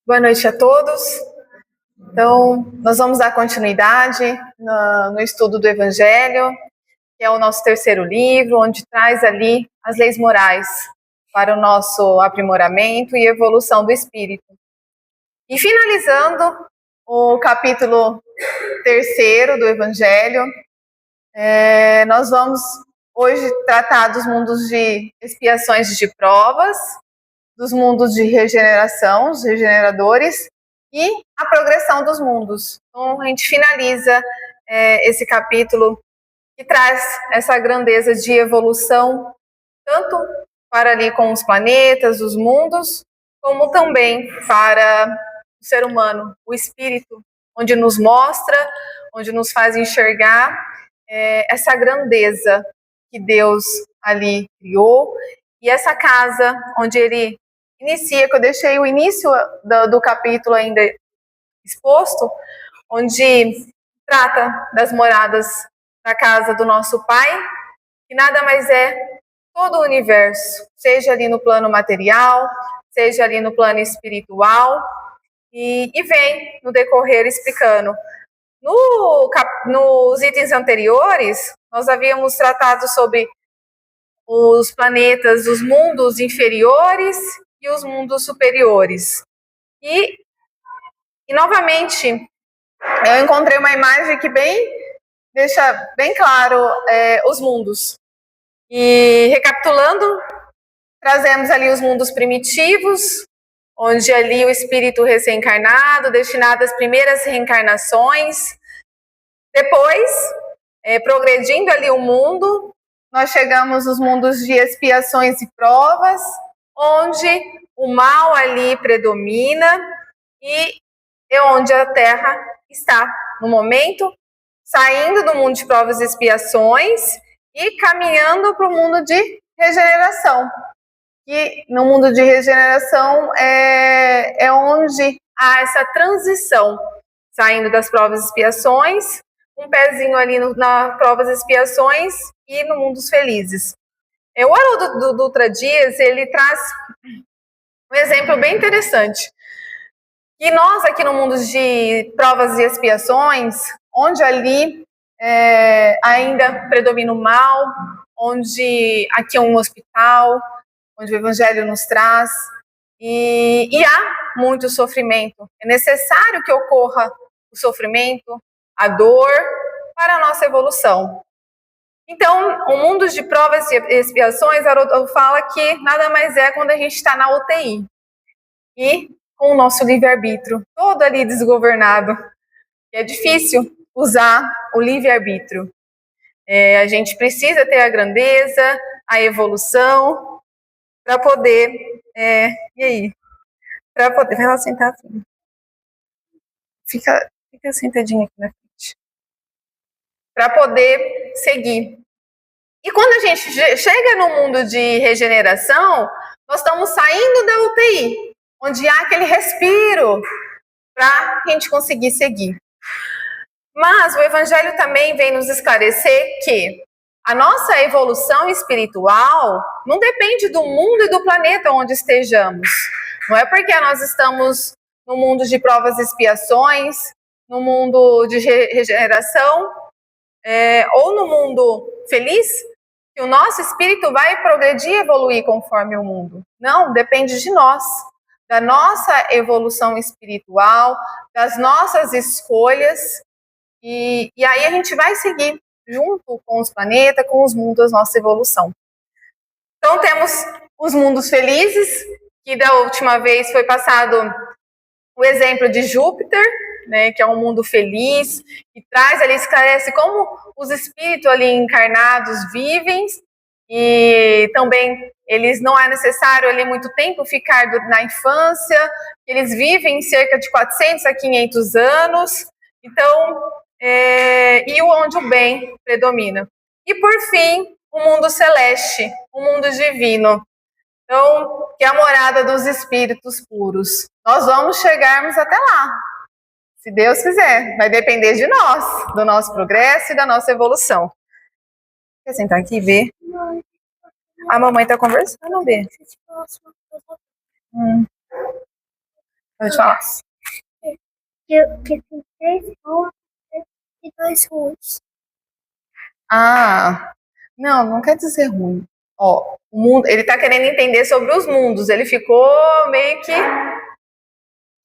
Boa noite a todos. Então, nós vamos dar continuidade no estudo do Evangelho, que é o nosso terceiro livro, onde traz ali as leis morais para o nosso aprimoramento e evolução do espírito. E finalizando o capítulo terceiro do Evangelho, nós vamos hoje tratar dos mundos de expiações e de provas, dos mundos de regeneração, os regeneradores, e a progressão dos mundos. Então, a gente finaliza esse capítulo que traz essa grandeza de evolução, tanto para ali com os planetas, os mundos, como também para o ser humano, o espírito, onde nos mostra, onde nos faz enxergar essa grandeza que Deus ali criou, e essa casa onde ele inicia, que eu deixei o início do capítulo ainda exposto, onde trata das moradas da casa do nosso Pai, que nada mais é todo o universo, seja ali no plano material, seja ali no plano espiritual, e vem no decorrer explicando. Nos itens anteriores, nós havíamos tratado sobre os planetas, os mundos inferiores e os mundos superiores. E novamente, eu encontrei uma imagem que deixa bem claro os mundos. E recapitulando, trazemos ali os mundos primitivos, onde ali o espírito recém-encarnado, destinado às primeiras reencarnações. Depois, progredindo ali o mundo, nós chegamos aos mundos de expiações e provas, onde o mal ali predomina e é onde a Terra está no momento, saindo do mundo de provas e expiações e caminhando para o mundo de regeneração. E no mundo de regeneração é onde há essa transição, saindo das provas e expiações, um pezinho ali nas provas e expiações e no mundo dos felizes. O Haroldo Dutra Dias, ele traz um exemplo bem interessante. E nós aqui no mundo de provas e expiações, onde ali ainda predomina o mal, onde aqui é um hospital, onde o Evangelho nos traz, e há muito sofrimento. É necessário que ocorra o sofrimento, a dor, para a nossa evolução. Então, o mundo de provas e expiações, Haroldo fala que nada mais é quando a gente está na UTI. E com o nosso livre-arbítrio todo ali desgovernado. É difícil usar o livre-arbítrio. A gente precisa ter a grandeza, a evolução, para poder... e aí? Para poder... Vai lá sentar, filho. Fica sentadinha aqui na frente. Para poder seguir. E quando a gente chega no mundo de regeneração, nós estamos saindo da UTI, onde há aquele respiro para a gente conseguir seguir. Mas o Evangelho também vem nos esclarecer que a nossa evolução espiritual não depende do mundo e do planeta onde estejamos. Não é porque nós estamos no mundo de provas e expiações, no mundo de regeneração, ou no mundo feliz, que o nosso espírito vai progredir e evoluir conforme o mundo. Não, depende de nós, da nossa evolução espiritual, das nossas escolhas, e aí a gente vai seguir junto com os planetas, com os mundos, a nossa evolução. Então temos os mundos felizes, que da última vez foi passado o exemplo de Júpiter, né, que é um mundo feliz, que traz ali, esclarece como os espíritos ali encarnados vivem, e também eles não é necessário ali muito tempo ficar na infância, eles vivem cerca de 400 a 500 anos, então, e onde o bem predomina. E por fim, o mundo celeste, o mundo divino, então, que é a morada dos espíritos puros. Nós vamos chegarmos até lá, se Deus quiser. Vai depender de nós, do nosso progresso e da nossa evolução. Quer sentar aqui e ver? A mamãe tá conversando, Bê. Pode falar. Que tem 3 mundos e 2 mundos. Ah, não quer dizer ruim. Ó, o mundo, ele tá querendo entender sobre os mundos. Ele ficou meio que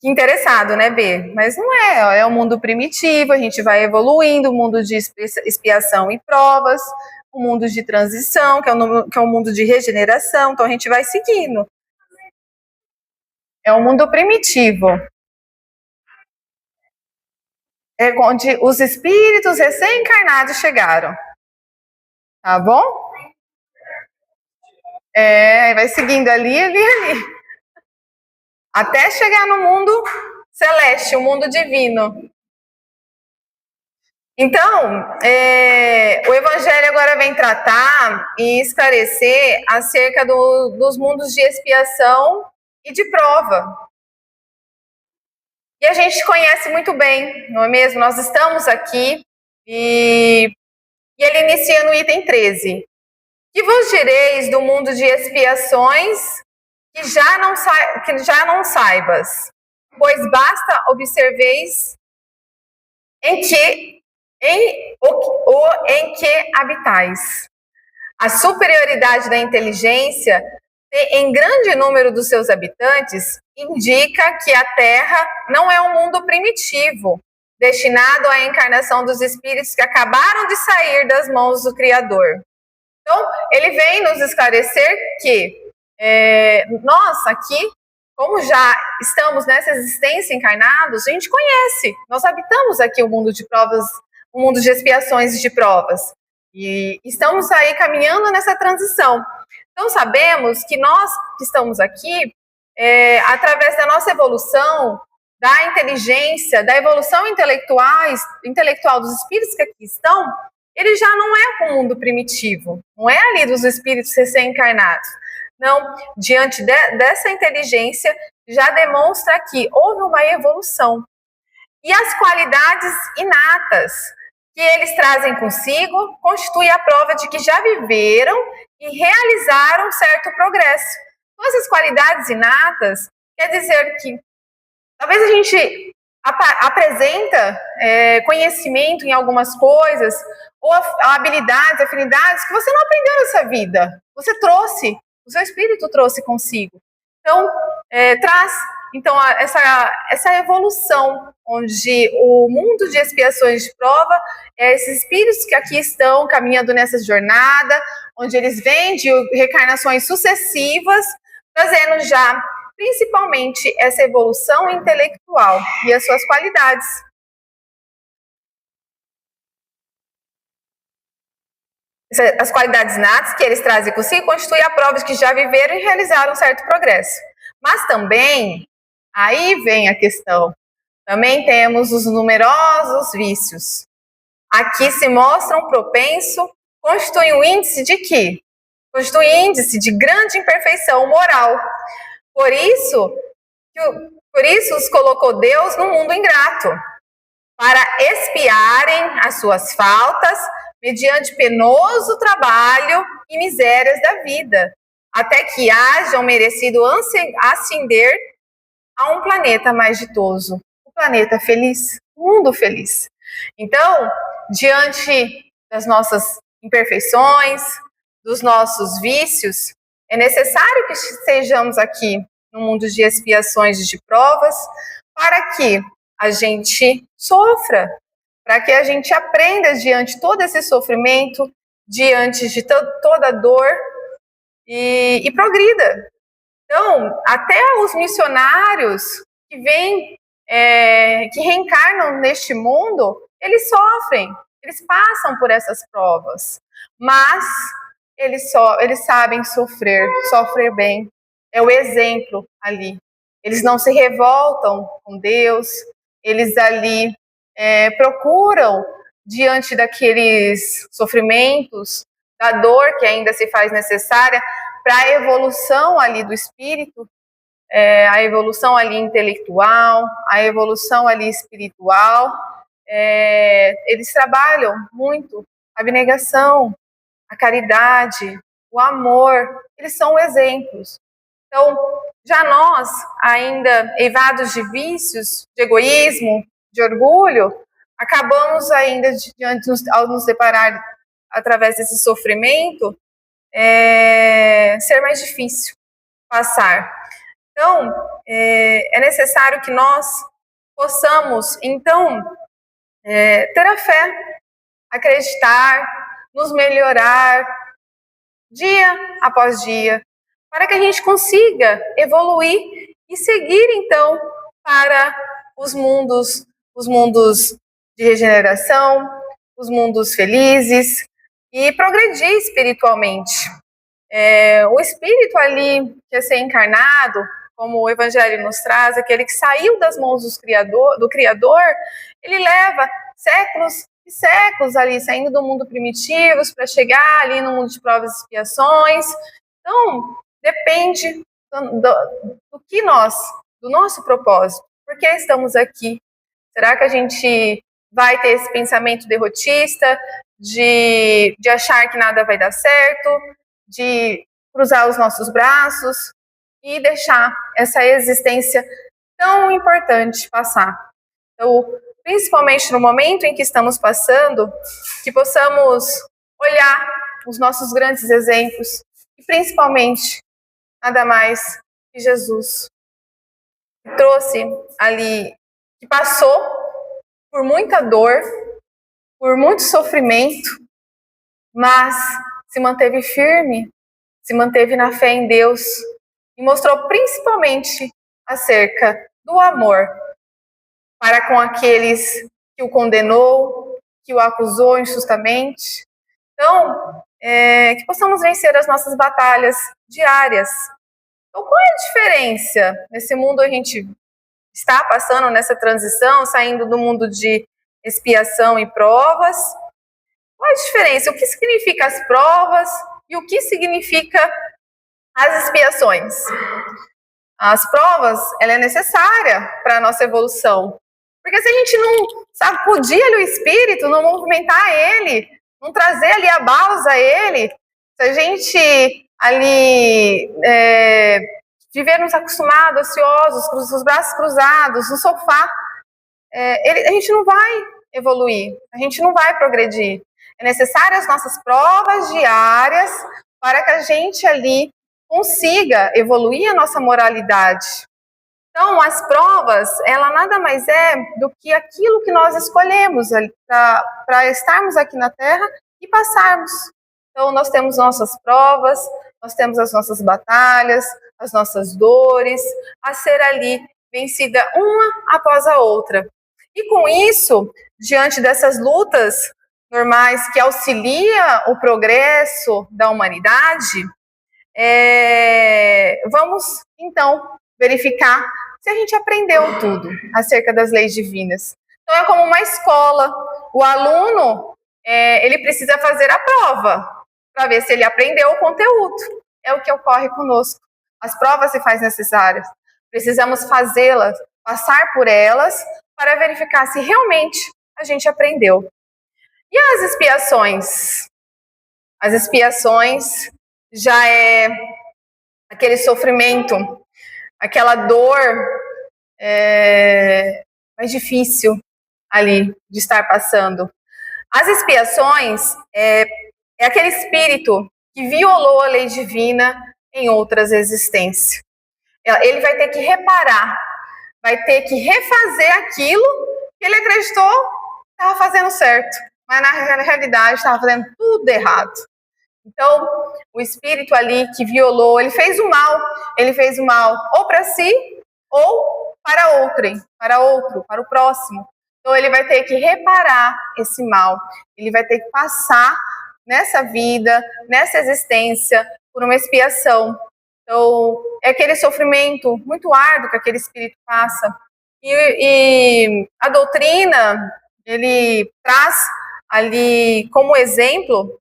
interessado, né, B? Mas não é, ó, é um mundo primitivo, a gente vai evoluindo, o mundo de expiação e provas, o mundo de transição, que é um mundo de regeneração, então a gente vai seguindo. É um mundo primitivo. É onde os espíritos recém-encarnados chegaram. Tá bom? Vai seguindo ali. Até chegar no mundo celeste, o mundo divino. Então, o Evangelho agora vem tratar e esclarecer acerca dos mundos de expiação e de prova. E a gente conhece muito bem, não é mesmo? Nós estamos aqui e ele inicia no item 13. Que vos direis do mundo de expiações que já não saibas, pois basta observeis em que habitais. A superioridade da inteligência em grande número dos seus habitantes indica que a Terra não é um mundo primitivo, destinado à encarnação dos espíritos que acabaram de sair das mãos do Criador. Então, ele vem nos esclarecer que nós aqui, como já estamos nessa existência encarnados, a gente conhece, nós habitamos aqui o mundo de provas, o mundo de expiações e de provas. E estamos aí caminhando nessa transição. Então, sabemos que nós que estamos aqui, através da nossa evolução, da inteligência, da evolução intelectual dos espíritos que aqui estão, ele já não é um mundo primitivo, não é ali dos espíritos recém-encarnados. Não, diante dessa inteligência, já demonstra que houve uma evolução. E as qualidades inatas que eles trazem consigo constituem a prova de que já viveram e realizaram certo progresso. Então, essas qualidades inatas quer dizer que talvez a gente apresenta conhecimento em algumas coisas, ou habilidades, afinidades que você não aprendeu nessa vida. Você trouxe, o seu espírito trouxe consigo. Então, traz essa evolução, onde o mundo de expiações de prova esses espíritos que aqui estão caminhando nessa jornada, onde eles vêm de reencarnações sucessivas, trazendo já principalmente essa evolução intelectual e as suas qualidades. As qualidades natas que eles trazem consigo constituem a prova de que já viveram e realizaram um certo progresso. Mas também, aí vem a questão, também temos os numerosos vícios. Aqui se mostram propenso, constituem um índice de quê? Constitui índice de grande imperfeição moral. Por isso os colocou Deus no mundo ingrato, para expiarem as suas faltas mediante penoso trabalho e misérias da vida, até que hajam merecido ascender a um planeta mais ditoso, o planeta feliz, o mundo feliz. Então, diante das nossas imperfeições, dos nossos vícios, é necessário que estejamos aqui no mundo de expiações e de provas, para que a gente sofra, para que a gente aprenda diante de todo esse sofrimento, diante de toda a dor e progrida. Então, até os missionários que vêm, que reencarnam neste mundo, eles sofrem, eles passam por essas provas, mas eles sabem sofrer bem. É o exemplo ali. Eles não se revoltam com Deus, eles ali procuram, diante daqueles sofrimentos, da dor que ainda se faz necessária, para a evolução ali do espírito, a evolução ali intelectual, a evolução ali espiritual, eles trabalham muito a abnegação, a caridade, o amor, eles são exemplos. Então, já nós, ainda eivados de vícios, de egoísmo, de orgulho, acabamos ainda, ao nos deparar através desse sofrimento, ser mais difícil passar. Então, é necessário que nós possamos, então, ter a fé, acreditar, nos melhorar dia após dia, para que a gente consiga evoluir e seguir, então, para os mundos de regeneração, os mundos felizes e progredir espiritualmente. O espírito ali que é ser encarnado, como o Evangelho nos traz, aquele que saiu das mãos do Criador, ele leva séculos e séculos ali, saindo do mundo primitivo para chegar ali no mundo de provas e expiações. Então, depende do nosso propósito. Por que estamos aqui? Será que a gente vai ter esse pensamento derrotista de achar que nada vai dar certo, de cruzar os nossos braços e deixar essa existência tão importante passar? Então, principalmente no momento em que estamos passando, que possamos olhar os nossos grandes exemplos e principalmente nada mais que Jesus, que trouxe ali, que passou por muita dor, por muito sofrimento, mas se manteve firme, se manteve na fé em Deus e mostrou principalmente acerca do amor para com aqueles que o condenou, que o acusou injustamente. Então, que possamos vencer as nossas batalhas diárias. Então, qual é a diferença? Nesse mundo a gente está passando nessa transição, saindo do mundo de expiação e provas. Qual a diferença? O que significa as provas e o que significa as expiações? As provas, ela é necessária para a nossa evolução. Porque se a gente não sacudir ali o espírito, não movimentar ele, não trazer ali abalos a ele, se a gente ali vivermos acostumados, ociosos, com os braços cruzados, no sofá, a gente não vai evoluir, a gente não vai progredir. É necessário as nossas provas diárias para que a gente ali consiga evoluir a nossa moralidade. Então, as provas, ela nada mais é do que aquilo que nós escolhemos para estarmos aqui na Terra e passarmos. Então, nós temos nossas provas, nós temos as nossas batalhas, as nossas dores, a ser ali vencida uma após a outra. E com isso, diante dessas lutas normais que auxiliam o progresso da humanidade, vamos, então, verificar se a gente aprendeu tudo acerca das leis divinas. Então, é como uma escola. O aluno, ele precisa fazer a prova para ver se ele aprendeu o conteúdo. É o que ocorre conosco. As provas se fazem necessárias. Precisamos fazê-las, passar por elas, para verificar se realmente a gente aprendeu. E as expiações? As expiações já é aquele sofrimento, aquela dor mais difícil ali de estar passando. As expiações é aquele espírito que violou a lei divina em outras existências. Ele vai ter que reparar, vai ter que refazer aquilo que ele acreditou que estava fazendo certo, mas na realidade estava fazendo tudo errado. Então, o espírito ali que violou, ele fez o mal ou para si ou para outrem, para outro, para o próximo. Então, ele vai ter que reparar esse mal, ele vai ter que passar nessa vida, nessa existência, por uma expiação. Então, é aquele sofrimento muito árduo que aquele espírito passa. E a doutrina, ele traz ali como exemplo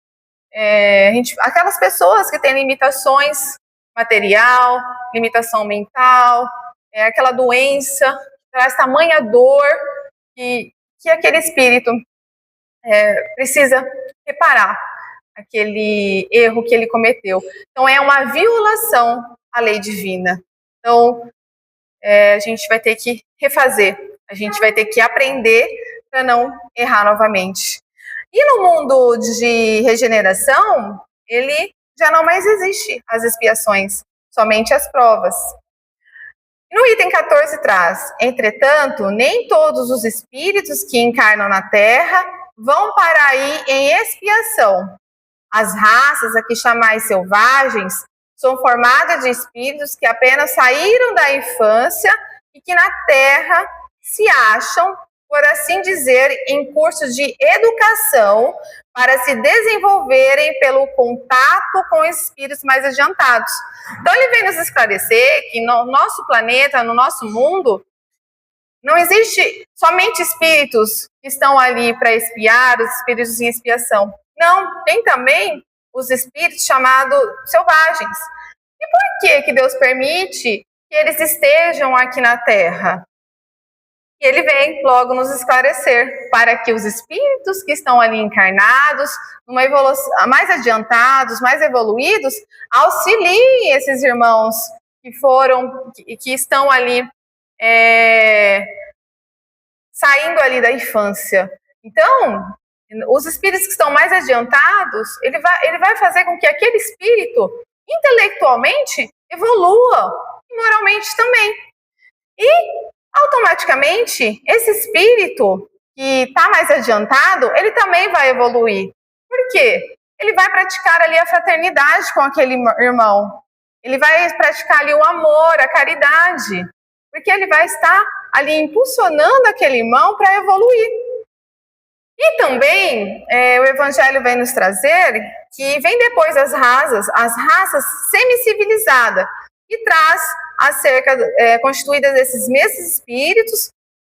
aquelas pessoas que têm limitações material, limitação mental, aquela doença, traz tamanha dor que aquele espírito precisa reparar. aquele erro que ele cometeu. Então, é uma violação à lei divina. Então, a gente vai ter que refazer, a gente vai ter que aprender para não errar novamente. E no mundo de regeneração, ele já não mais existe as expiações, somente as provas. No item 14 traz: entretanto, nem todos os espíritos que encarnam na Terra vão para aí em expiação. As raças aqui chamais selvagens são formadas de espíritos que apenas saíram da infância e que na Terra se acham, por assim dizer, em cursos de educação para se desenvolverem pelo contato com espíritos mais adiantados. Então, ele vem nos esclarecer que no nosso planeta, no nosso mundo, não existe somente espíritos que estão ali para expiar, os espíritos em expiação. Não, tem também os espíritos chamados selvagens. E por que Deus permite que eles estejam aqui na Terra? E ele vem logo nos esclarecer, para que os espíritos que estão ali encarnados, numa evolução, mais adiantados, mais evoluídos, auxiliem esses irmãos que estão ali saindo ali da infância. Então, os espíritos que estão mais adiantados, ele vai fazer com que aquele espírito, intelectualmente, evolua, e moralmente também. E, automaticamente, esse espírito que está mais adiantado, ele também vai evoluir. Por quê? Ele vai praticar ali a fraternidade com aquele irmão. Ele vai praticar ali o amor, a caridade. Porque ele vai estar ali impulsionando aquele irmão para evoluir. E também, o Evangelho vem nos trazer que vem depois as raças semicivilizadas, e traz acerca constituídas desses mesmos espíritos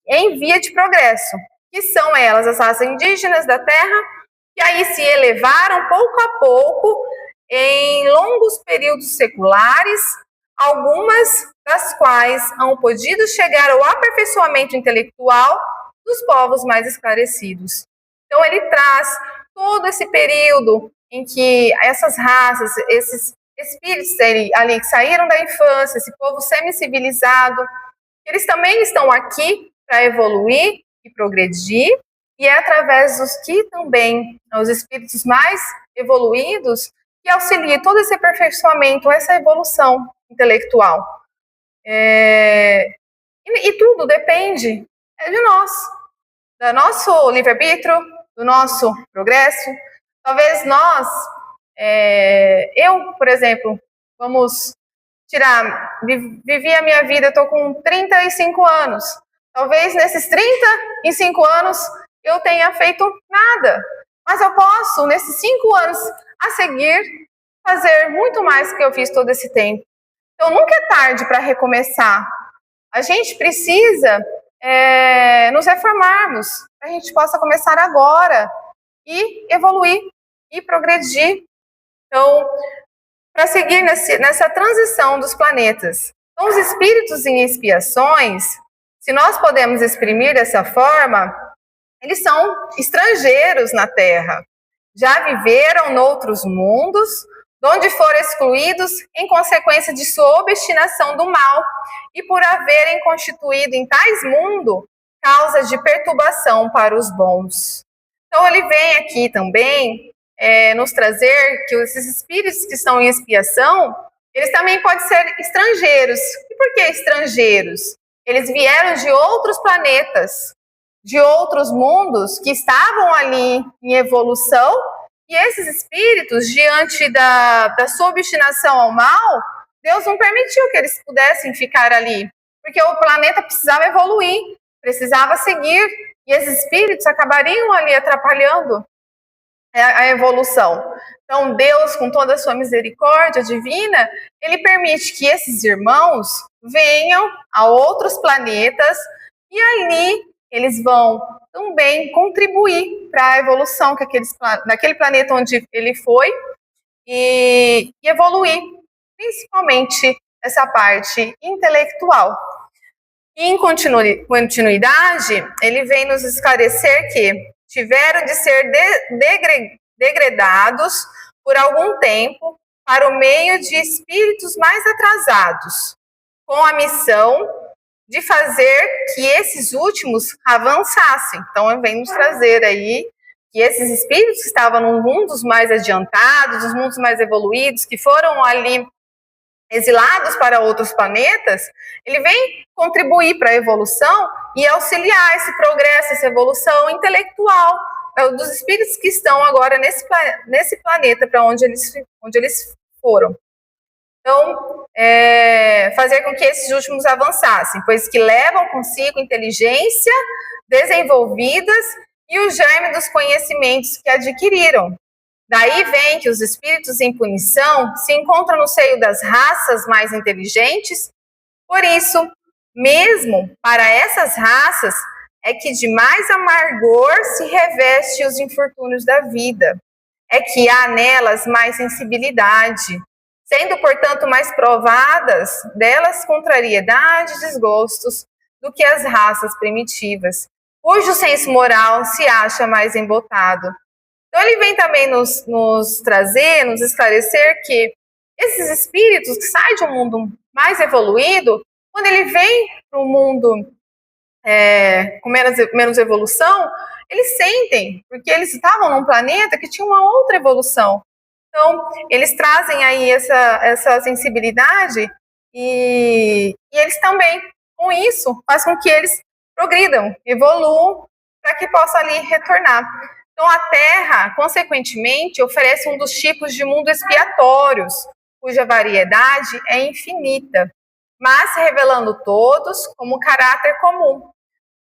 em via de progresso, que são elas as raças indígenas da Terra, que aí se elevaram pouco a pouco em longos períodos seculares, algumas das quais hão podido chegar ao aperfeiçoamento intelectual dos povos mais esclarecidos. Então ele traz todo esse período em que essas raças, esses espíritos ali que saíram da infância, esse povo semi-civilizado, eles também estão aqui para evoluir e progredir, e é através dos que também, os espíritos mais evoluídos, que auxiliam todo esse aperfeiçoamento, essa evolução intelectual. E tudo depende de nós, do nosso livre-arbítrio, do nosso progresso. Talvez nós, eu, por exemplo, vamos tirar, vivi a minha vida, estou com 35 anos. Talvez nesses 35 anos eu tenha feito nada, mas eu posso, nesses 5 anos a seguir, fazer muito mais do que eu fiz todo esse tempo. Então nunca é tarde para recomeçar. A gente precisa nos reformarmos, para a gente possa começar agora e evoluir e progredir. Então, para seguir nessa transição dos planetas. Então, os espíritos em expiações, se nós podemos exprimir dessa forma, eles são estrangeiros na Terra. Já viveram noutros mundos, onde foram excluídos em consequência de sua obstinação do mal e por haverem constituído em tais mundos causas de perturbação para os bons. Então, ele vem aqui também nos trazer que esses espíritos que estão em expiação, eles também podem ser estrangeiros. E por que estrangeiros? Eles vieram de outros planetas, de outros mundos que estavam ali em evolução, e esses espíritos, diante da sua obstinação ao mal, Deus não permitiu que eles pudessem ficar ali, porque o planeta precisava evoluir, precisava seguir, e esses espíritos acabariam ali atrapalhando a evolução. Então, Deus, com toda a sua misericórdia divina, ele permite que esses irmãos venham a outros planetas e ali eles vão também contribuir para a evolução daquele planeta onde ele foi e evoluir, principalmente essa parte intelectual. E em continuidade, ele vem nos esclarecer que tiveram de ser degredados por algum tempo para o meio de espíritos mais atrasados, com a missão de fazer que esses últimos avançassem. Então, vem nos trazer aí que esses espíritos que estavam nos mundos mais adiantados, nos mundos mais evoluídos, que foram ali exilados para outros planetas, ele vem contribuir para a evolução e auxiliar esse progresso, essa evolução intelectual dos espíritos que estão agora nesse planeta para onde eles foram. Então, fazer com que esses últimos avançassem, pois que levam consigo inteligência desenvolvidas e o germe dos conhecimentos que adquiriram. Daí vem que os espíritos em punição se encontram no seio das raças mais inteligentes. Por isso, mesmo para essas raças, é que de mais amargor se reveste os infortúnios da vida. É que há nelas mais sensibilidade, sendo, portanto, mais provadas delas contrariedade e desgostos do que as raças primitivas, cujo senso moral se acha mais embotado. Então, ele vem também nos trazer, nos esclarecer que esses espíritos que saem de um mundo mais evoluído, quando ele vem para um mundo com menos evolução, eles sentem, porque eles estavam num planeta que tinha uma outra evolução. Então, eles trazem aí essa sensibilidade e eles também, com isso, faz com que eles progridam, evoluam, para que possa ali retornar. Então, a Terra, consequentemente, oferece um dos tipos de mundo expiatórios, cuja variedade é infinita, mas se revelando todos como caráter comum,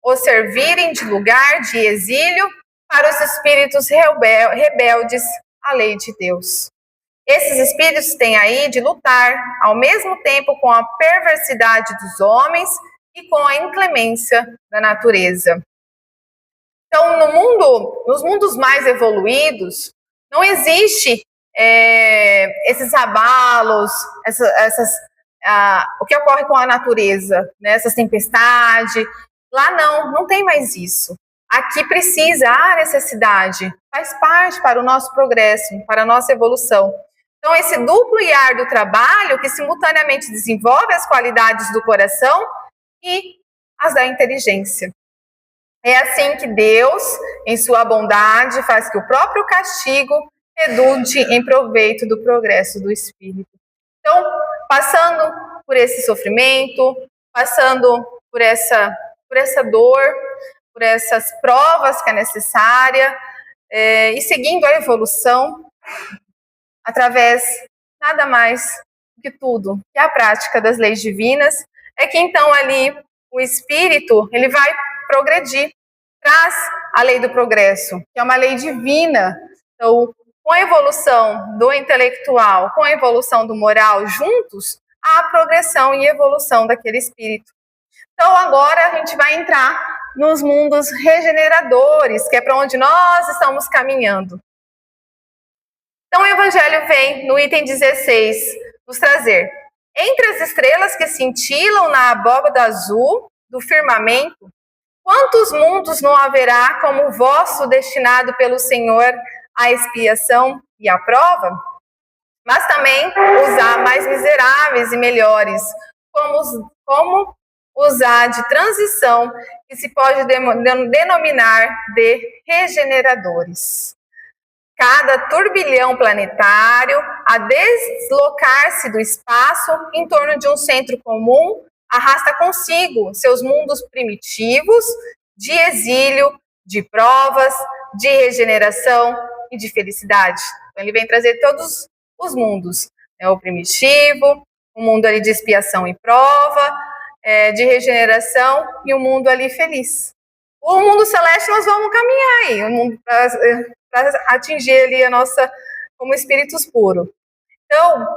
o servirem de lugar de exílio para os espíritos rebeldes à lei de Deus. Esses espíritos têm aí de lutar, ao mesmo tempo, com a perversidade dos homens e com a inclemência da natureza. Então, nos mundos mais evoluídos, não existe esses abalos, o que ocorre com a natureza, né, essas tempestades. Lá não tem mais isso. Aqui há necessidade, faz parte para o nosso progresso, para a nossa evolução. Então, esse duplo e árduo trabalho que simultaneamente desenvolve as qualidades do coração e as da inteligência. É assim que Deus, em sua bondade, faz que o próprio castigo redunde em proveito do progresso do espírito. Então, passando por esse sofrimento, passando por essa dor, por essas provas que é necessária, e seguindo a evolução, através nada mais do que tudo, que é a prática das leis divinas, é que então ali o espírito, ele vai progredir, traz a lei do progresso, que é uma lei divina. Então, com a evolução do intelectual, com a evolução do moral juntos, há a progressão e evolução daquele espírito. Então, agora a gente vai entrar nos mundos regeneradores, que é para onde nós estamos caminhando. Então, o Evangelho vem, no item 16, nos trazer: entre as estrelas que cintilam na abóbada azul do firmamento, quantos mundos não haverá como o vosso destinado pelo Senhor à expiação e à prova? Mas também os há mais miseráveis e melhores, como os há de transição, que se pode denominar de regeneradores. Cada turbilhão planetário, a deslocar-se do espaço em torno de um centro comum, arrasta consigo seus mundos primitivos de exílio, de provas, de regeneração e de felicidade. Então, ele vem trazer todos os mundos, né? O primitivo, o mundo ali de expiação e prova, de regeneração e o mundo ali feliz. O mundo celeste nós vamos caminhar aí, o mundo para atingir ali a nossa, como espíritos puros. Então,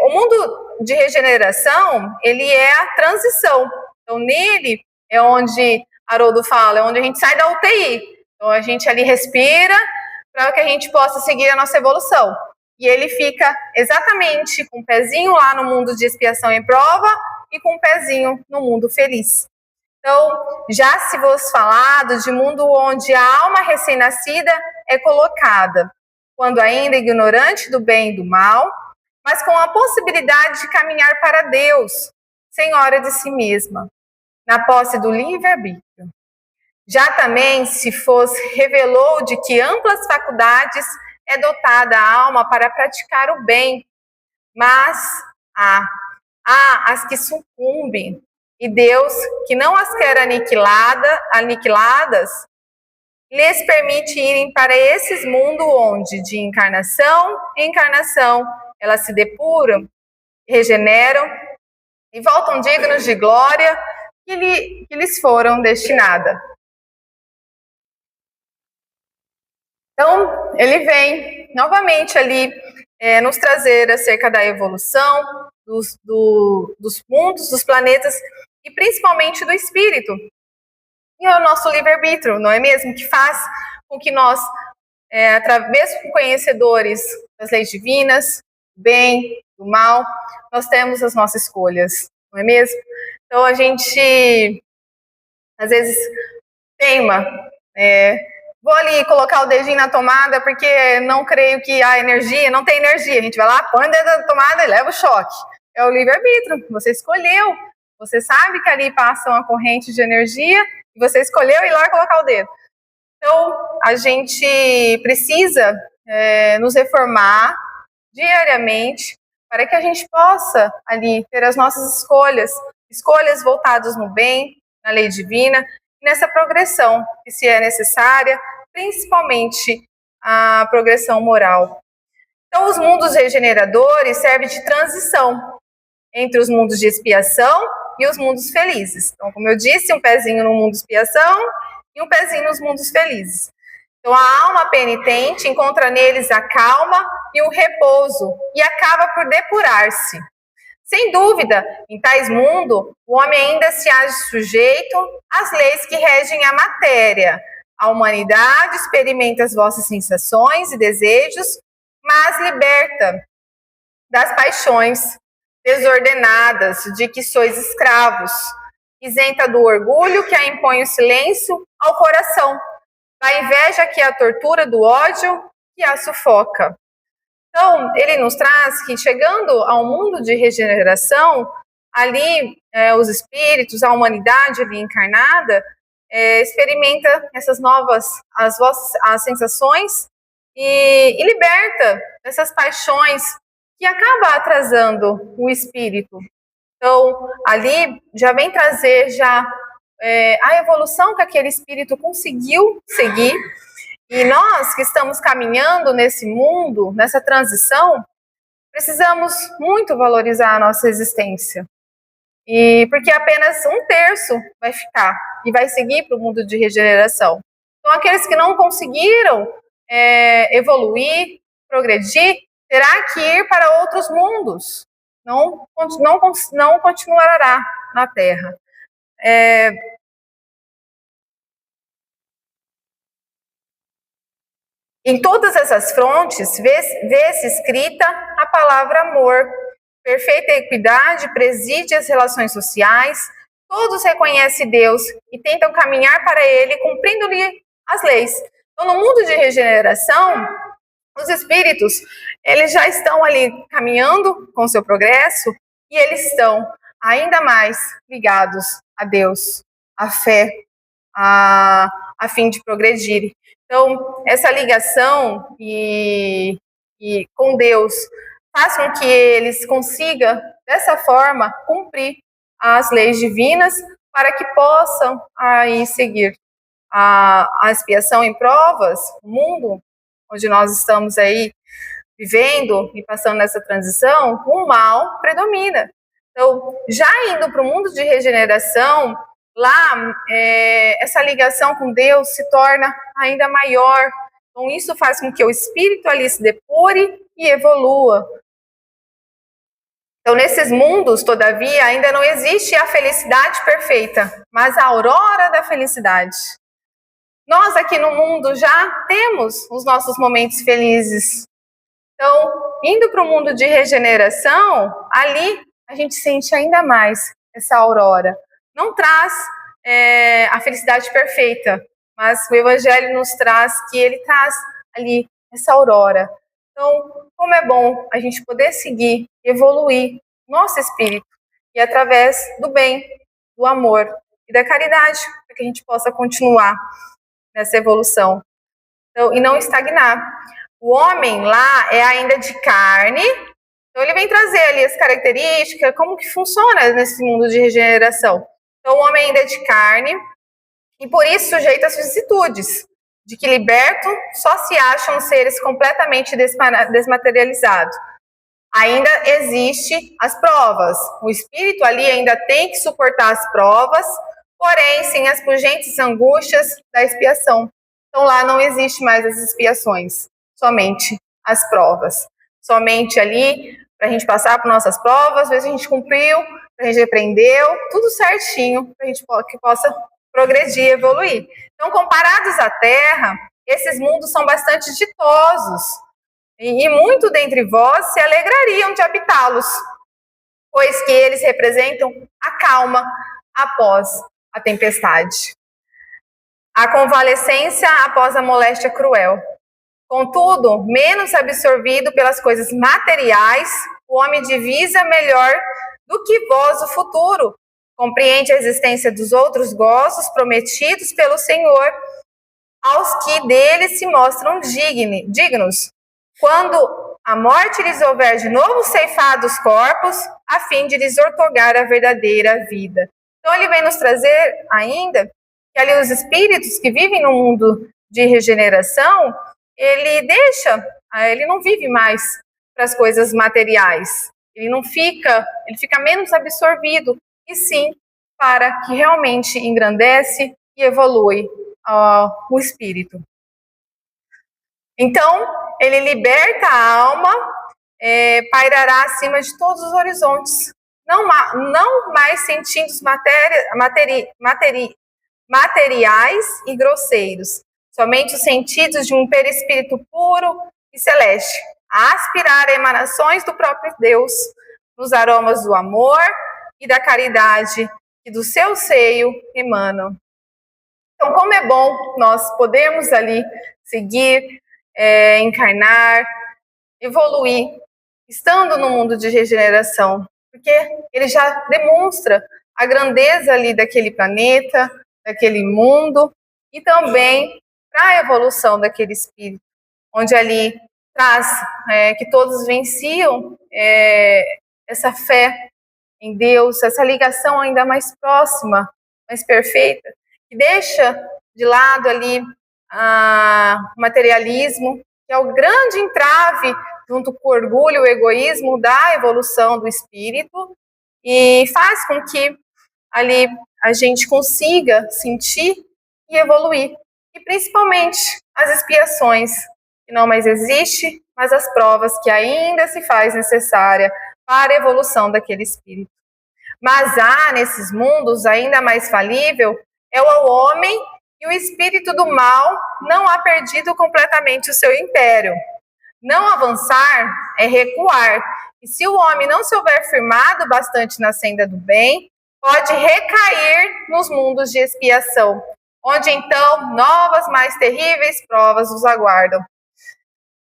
o mundo de regeneração, ele é a transição. Então, nele é onde Haroldo fala, é onde a gente sai da UTI. Então, a gente ali respira para que a gente possa seguir a nossa evolução. E ele fica exatamente com o pezinho lá no mundo de expiação e prova e com o pezinho no mundo feliz. Então, já se vos falado de mundo onde a alma recém-nascida é colocada, quando ainda ignorante do bem e do mal, mas com a possibilidade de caminhar para Deus, senhora de si mesma, na posse do livre-arbítrio. Já também se revelou de que amplas faculdades é dotada a alma para praticar o bem, mas há as que sucumbem, e Deus, que não as quer aniquiladas, lhes permite irem para esses mundos onde, de encarnação em encarnação, elas se depuram, regeneram e voltam dignos de glória que lhes foram destinadas. Então, ele vem novamente ali nos trazer acerca da evolução dos mundos, dos planetas e principalmente do espírito. E é o nosso livre-arbítrio, não é mesmo? Que faz com que nós, mesmo conhecedores das leis divinas, do bem, do mal, nós temos as nossas escolhas, não é mesmo? Então, a gente, às vezes, teima, vou ali colocar o dedinho na tomada porque não creio que há energia, não tem energia. A gente vai lá, põe o dedo na tomada e leva o choque. É o livre-arbítrio, você escolheu, você sabe que ali passa uma corrente de energia e você escolheu ir lá colocar o dedo. Então, a gente precisa nos reformar diariamente para que a gente possa ali ter as nossas escolhas voltadas no bem, na lei divina, e nessa progressão que se é necessária, principalmente a progressão moral. Então, os mundos regeneradores servem de transição entre os mundos de expiação e os mundos felizes. Então, como eu disse, um pezinho no mundo de expiação e um pezinho nos mundos felizes. Então, a alma penitente encontra neles a calma e o repouso e acaba por depurar-se. Sem dúvida, em tais mundos, o homem ainda se age sujeito às leis que regem a matéria. A humanidade experimenta as vossas sensações e desejos, mas liberta das paixões desordenadas de que sois escravos, isenta do orgulho que a impõe o silêncio ao coração, da inveja que a tortura, do ódio que a sufoca. Então, ele nos traz que, chegando ao mundo de regeneração, ali os espíritos, a humanidade ali encarnada, experimenta essas novas, as sensações e liberta dessas paixões que acaba atrasando o espírito. Então, ali já vem trazer a evolução que aquele espírito conseguiu seguir. E nós que estamos caminhando nesse mundo, nessa transição, precisamos muito valorizar a nossa existência. E porque apenas 1/3 vai ficar e vai seguir para o mundo de regeneração. Então, aqueles que não conseguiram evoluir, progredir, terá que ir para outros mundos. Não continuará na Terra. Em todas essas frontes, vê-se escrita a palavra amor. Perfeita equidade preside as relações sociais, todos reconhecem Deus e tentam caminhar para Ele, cumprindo-lhe as leis. Então, no mundo de regeneração, os espíritos, eles já estão ali caminhando com seu progresso e eles estão ainda mais ligados a Deus, à fé, a fim de progredir. Então, essa ligação com Deus faz com que eles consigam, dessa forma, cumprir as leis divinas para que possam aí seguir a expiação em provas, o mundo onde nós estamos aí vivendo e passando nessa transição, o mal predomina. Então, já indo para o mundo de regeneração, lá essa ligação com Deus se torna ainda maior. Então, isso faz com que o espírito ali se depure e evolua. Então, nesses mundos, todavia, ainda não existe a felicidade perfeita, mas a aurora da felicidade. Nós aqui no mundo já temos os nossos momentos felizes. Então, indo para o mundo de regeneração, ali a gente sente ainda mais essa aurora. Não traz a felicidade perfeita, mas o Evangelho nos traz que ele traz ali essa aurora. Então, como é bom a gente poder seguir, evoluir nosso espírito, e através do bem, do amor e da caridade, para que a gente possa continuar nessa evolução, então, e não estagnar. O homem lá é ainda de carne, então ele vem trazer ali as características, como que funciona nesse mundo de regeneração. Então, o homem ainda é de carne, e por isso sujeito às vicissitudes, de que liberto só se acham seres completamente desmaterializados. Ainda existe as provas. O espírito ali ainda tem que suportar as provas, porém sem as pungentes angústias da expiação. Então lá não existe mais as expiações, somente as provas. Somente ali, para a gente passar por nossas provas, ver se a gente cumpriu, a gente aprendeu, tudo certinho, para a gente que possa progredir e evoluir. Então, comparados à Terra, esses mundos são bastante ditosos, e muito dentre vós se alegrariam de habitá-los, pois que eles representam a calma após a tempestade, a convalescência após a moléstia cruel. Contudo, menos absorvido pelas coisas materiais, o homem divisa melhor do que vós o futuro, compreende a existência dos outros gozos prometidos pelo Senhor aos que deles se mostram dignos, quando a morte lhes houver de novo ceifado os corpos, a fim de lhes outorgar a verdadeira vida. Então ele vem nos trazer ainda que ali os espíritos que vivem no mundo de regeneração, ele não vive mais para as coisas materiais, ele fica menos absorvido, e sim para que realmente engrandece e evolui o espírito. Então, ele liberta a alma, pairará acima de todos os horizontes, não mais sentidos materiais e grosseiros, somente os sentidos de um perispírito puro e celeste, a aspirar a emanações do próprio Deus, nos aromas do amor e da caridade que do seu seio emanam. Então, como é bom nós podermos ali seguir, encarnar, evoluir, estando no mundo de regeneração, porque ele já demonstra a grandeza ali daquele planeta, daquele mundo, e também para a evolução daquele espírito, onde ali traz que todos venciam essa fé em Deus, essa ligação ainda mais próxima, mais perfeita, que deixa de lado ali o materialismo, que é o grande entrave, junto com o orgulho e o egoísmo, da evolução do espírito, e faz com que ali a gente consiga sentir e evoluir. E principalmente as expiações, que não mais existe, mas as provas que ainda se faz necessária para a evolução daquele espírito. Mas há nesses mundos ainda mais falível é o homem, e o espírito do mal não ha perdido completamente o seu império. Não avançar é recuar, e se o homem não se houver firmado bastante na senda do bem, pode recair nos mundos de expiação, onde então novas, mais terríveis provas os aguardam.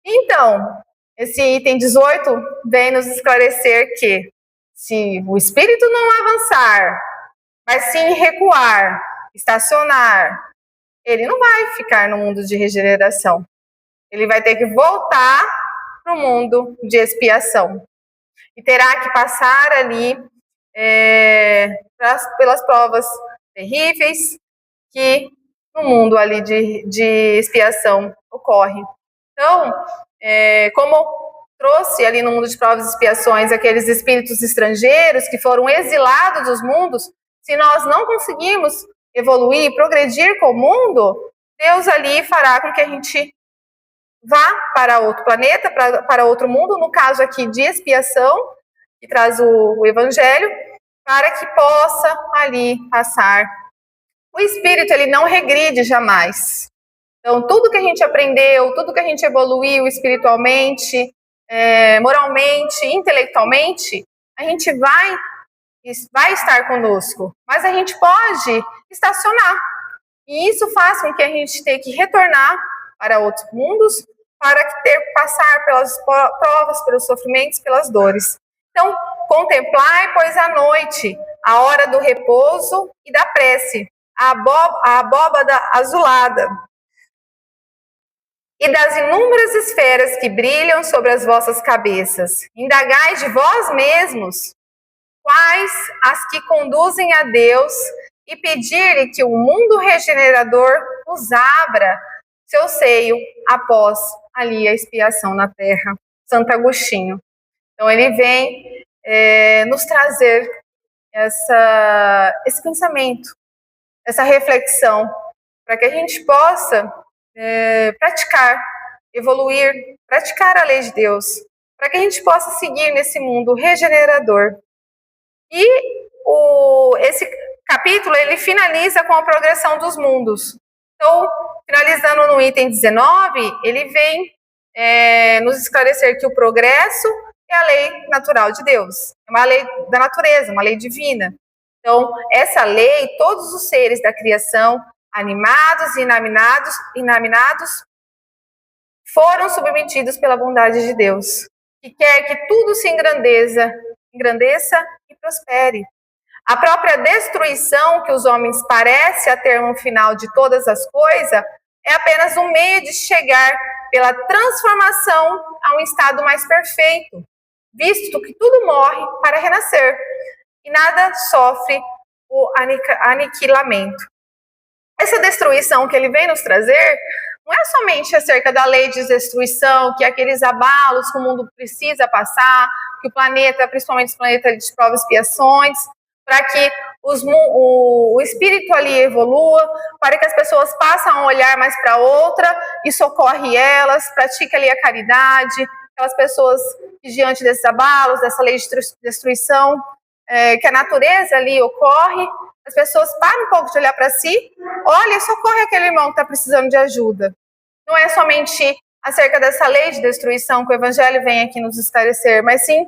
Então, esse item 18 vem nos esclarecer que, se o espírito não avançar, mas sim recuar, estacionar, ele não vai ficar no mundo de regeneração. Ele vai ter que voltar para o mundo de expiação. E terá que passar ali pelas provas terríveis que no mundo ali de expiação ocorre. Então, como trouxe ali no mundo de provas e expiações aqueles espíritos estrangeiros que foram exilados dos mundos, se nós não conseguirmos evoluir, progredir com o mundo, Deus ali fará com que a gente vá para outro planeta, para outro mundo, no caso aqui de expiação, que traz o Evangelho, para que possa ali passar. O espírito, ele não regride jamais. Então, tudo que a gente aprendeu, tudo que a gente evoluiu espiritualmente, moralmente, intelectualmente, a gente vai estar conosco, mas a gente pode estacionar. E isso faz com que a gente tenha que retornar para outros mundos, para passar pelas provas, pelos sofrimentos, pelas dores. Então, contemplai, pois, a noite, a hora do repouso e da prece, a abóbada azulada, e das inúmeras esferas que brilham sobre as vossas cabeças. Indagai de vós mesmos quais as que conduzem a Deus e pedir-lhe que o mundo regenerador os abra seu seio após ali a expiação na terra. Santo Agostinho. Então ele vem nos trazer esse pensamento, essa reflexão, para que a gente possa praticar, evoluir, praticar a lei de Deus, para que a gente possa seguir nesse mundo regenerador. E esse capítulo, ele finaliza com a progressão dos mundos. Então, finalizando no item 19, ele vem nos esclarecer que o progresso é a lei natural de Deus, é uma lei da natureza, uma lei divina. Então, essa lei, todos os seres da criação, animados e inaminados, foram submetidos pela bondade de Deus, que quer que tudo se engrandeça e prospere. A própria destruição que os homens parecem a ter no final de todas as coisas é apenas um meio de chegar pela transformação a um estado mais perfeito, visto que tudo morre para renascer e nada sofre o aniquilamento. Essa destruição que ele vem nos trazer não é somente acerca da lei de destruição, que é aqueles abalos que o mundo precisa passar, que o planeta, principalmente os planetas de provas e expiações, para que o espírito ali evolua, para que as pessoas passem a olhar mais para outra e socorre elas, pratique ali a caridade, aquelas pessoas que diante desses abalos, dessa lei de destruição, que a natureza ali ocorre, as pessoas param um pouco de olhar para si, olha e socorre aquele irmão que está precisando de ajuda. Não é somente acerca dessa lei de destruição que o Evangelho vem aqui nos esclarecer, mas sim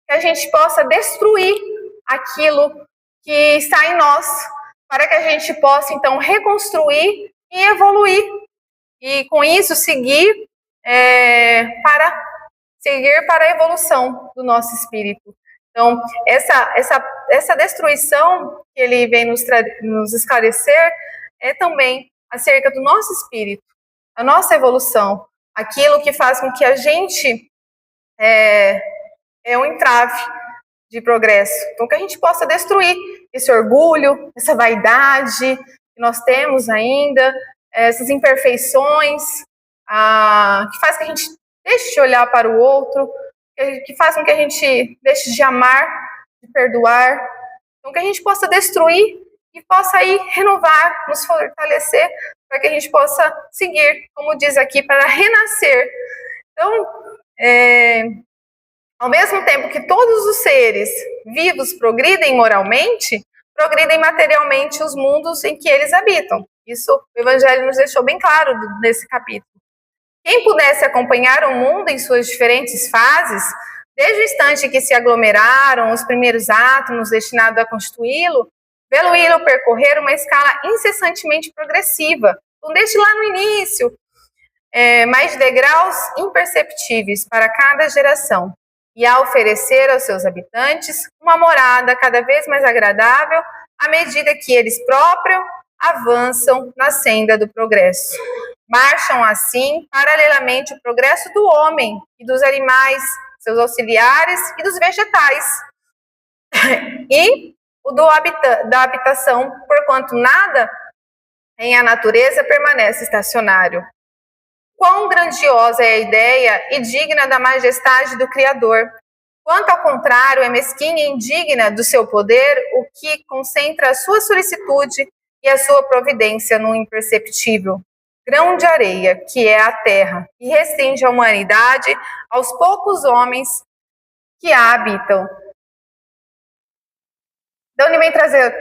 que a gente possa destruir aquilo que está em nós, para que a gente possa, então, reconstruir e evoluir. E, com isso, seguir para a evolução do nosso espírito. Então, essa destruição que ele vem nos esclarecer é também acerca do nosso espírito, a nossa evolução, aquilo que faz com que a gente um entrave de progresso. Então, que a gente possa destruir esse orgulho, essa vaidade que nós temos ainda, essas imperfeições, que faz que a gente deixe de olhar para o outro, que faz com que a gente deixe de amar, de perdoar. Então, que a gente possa destruir e possa aí renovar, nos fortalecer, para que a gente possa seguir, como diz aqui, para renascer. Então, ao mesmo tempo que todos os seres vivos progridem moralmente, progridem materialmente os mundos em que eles habitam. Isso o Evangelho nos deixou bem claro nesse capítulo. Quem pudesse acompanhar o mundo em suas diferentes fases, desde o instante que se aglomeraram os primeiros átomos destinados a constituí-lo, vê-lo percorrer uma escala incessantemente progressiva, então, desde lá no início, mais degraus imperceptíveis para cada geração, e a oferecer aos seus habitantes uma morada cada vez mais agradável à medida que eles próprios avançam na senda do progresso. Marcham assim paralelamente o progresso do homem e dos animais, seus auxiliares e dos vegetais, e o da habitação, porquanto nada em a natureza permanece estacionário. Quão grandiosa é a ideia e digna da majestade do Criador. Quanto ao contrário, é mesquinha e indigna do seu poder o que concentra a sua solicitude e a sua providência no imperceptível grão de areia, que é a terra, e restringe a humanidade aos poucos homens que a habitam. Então, ele vem trazer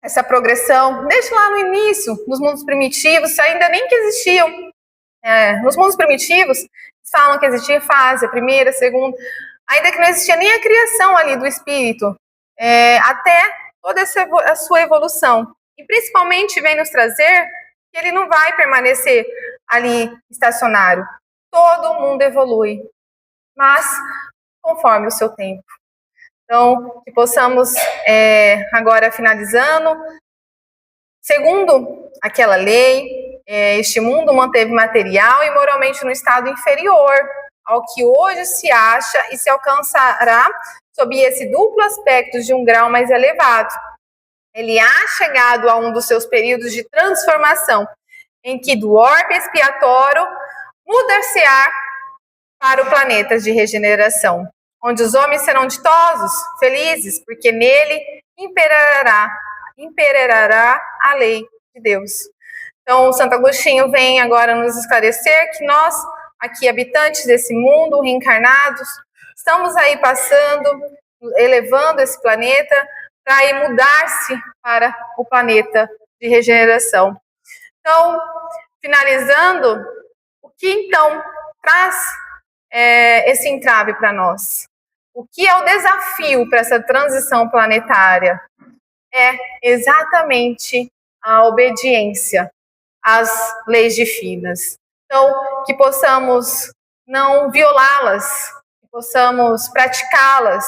essa progressão, desde lá no início, nos mundos primitivos, ainda nem que existiam. Nos mundos primitivos, eles falam que existia fase, a primeira, a segunda, ainda que não existia nem a criação ali do espírito, até toda a sua evolução. E principalmente vem nos trazer que ele não vai permanecer ali estacionário. todo mundo evolui, mas conforme o seu tempo. Então, que possamos, agora finalizando, segundo aquela lei, este mundo manteve material e moralmente no estado inferior ao que hoje se acha e se alcançará sob esse duplo aspecto de um grau mais elevado. Ele há chegado a um dos seus períodos de transformação, em que do orbe expiatório mudar-se-á para o planeta de regeneração, onde os homens serão ditosos, felizes, porque nele imperará a lei de Deus. Então, Santo Agostinho vem agora nos esclarecer que nós, aqui habitantes desse mundo, reencarnados, estamos aí passando, elevando esse planeta para aí mudar-se para o planeta de regeneração. Então, finalizando, o que então traz esse entrave para nós? O que é o desafio para essa transição planetária? É exatamente a obediência às leis divinas. Então, que possamos não violá-las, que possamos praticá-las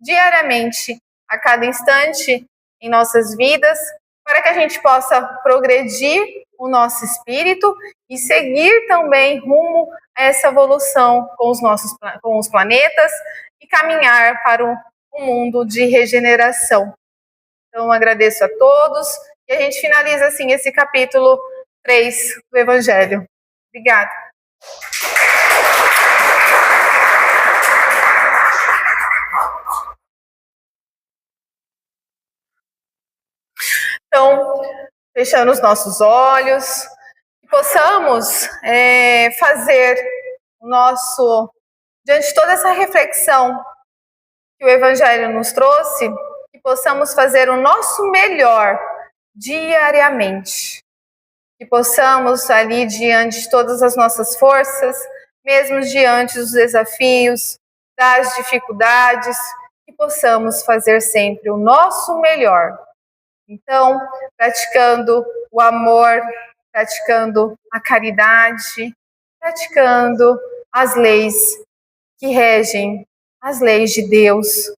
diariamente, a cada instante em nossas vidas, para que a gente possa progredir o nosso espírito e seguir também rumo a essa evolução com os planetas e caminhar para um mundo de regeneração. Então, agradeço a todos e a gente finaliza assim esse capítulo 3 do Evangelho. Obrigada. Então, fechando os nossos olhos, que possamos fazer o nosso, diante de toda essa reflexão que o Evangelho nos trouxe, que possamos fazer o nosso melhor diariamente. Que possamos ali, diante de todas as nossas forças, mesmo diante dos desafios, das dificuldades, que possamos fazer sempre o nosso melhor. Então, praticando o amor, praticando a caridade, praticando as leis que regem, as leis de Deus,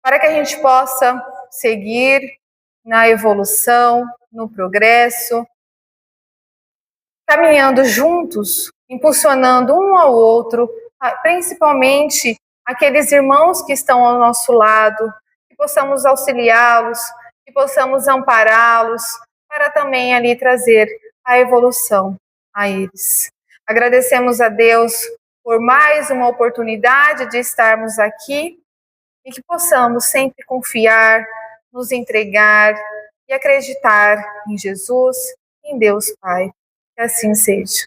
para que a gente possa seguir na evolução, no progresso, caminhando juntos, impulsionando um ao outro, principalmente aqueles irmãos que estão ao nosso lado, que possamos auxiliá-los, que possamos ampará-los, para também ali trazer a evolução a eles. Agradecemos a Deus por mais uma oportunidade de estarmos aqui e que possamos sempre confiar, nos entregar e acreditar em Jesus, em Deus Pai. Que assim seja.